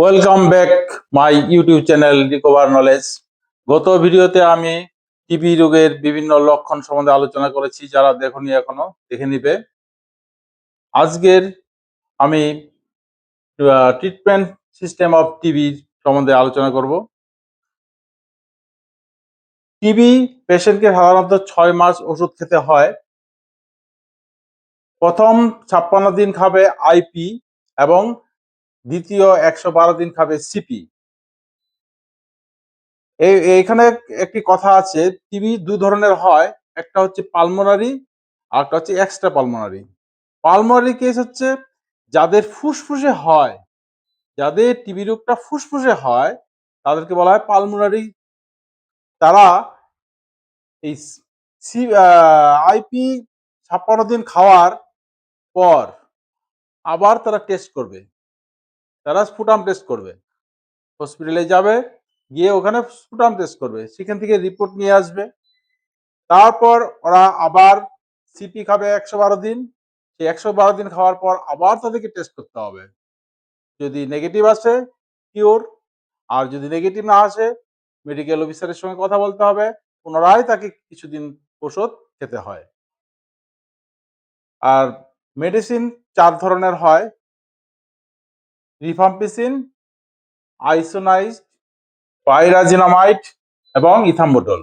Welcome back my YouTube channel recover knowledge. গত ভিডিওতে আমি টিবি রোগের বিভিন্ন লক্ষণ সম্বন্ধে আলোচনা করেছি, যারা দেখনি এখনো দেখে নিবে। আজকের আমি ট্রিটমেন্ট সিস্টেম অফ টিবি সম্বন্ধে আলোচনা করব। টিবি পেশেন্টকে সাধারণত 6 মাস ওষুধ খেতে হয়। প্রথম 56 দিন খাবে আইপি এবং দ্বিতীয় 112 দিন খাবে সিপি। এইখানে একটি কথা আছে, টিবি দুই ধরনের হয়, একটা হচ্ছে পালমোনারি আর একটা হচ্ছে এক্সট্রা পালমোনারি। পালমোনারি কেস হচ্ছে যাদের ফুসফুসে হয়, যাদের টিবি রোগটা ফুসফুসে হয় তাদেরকে বলা হয় পালমোনারি। তারা এই আইপি 56 দিন খাওয়ার পর আবার তারা টেস্ট করবে, তারা স্পুটাম টেস্ট করবে, হসপিটালে যাবে, গিয়ে ওখানে স্পুটাম টেস্ট করবে, সেখান থেকে রিপোর্ট নিয়ে আসবে। তারপর ওরা আবার সিপি খাবে 112 দিন। সেই 112 দিন খাওয়ার পর আবার তাদেরকে টেস্ট করতে হবে। যদি নেগেটিভ আসে কিওর, আর যদি নেগেটিভ না আসে মেডিকেল অফিসারের সঙ্গে কথা বলতে হবে, পুনরায় তাকে কিছুদিন ওষুধ খেতে হয়। আর মেডিসিন 4 ধরনের হয়: রিফাম্পিসিন, আইসোনাইজড, পাইরাজিনামাইড এবং ইথাম্বোটল।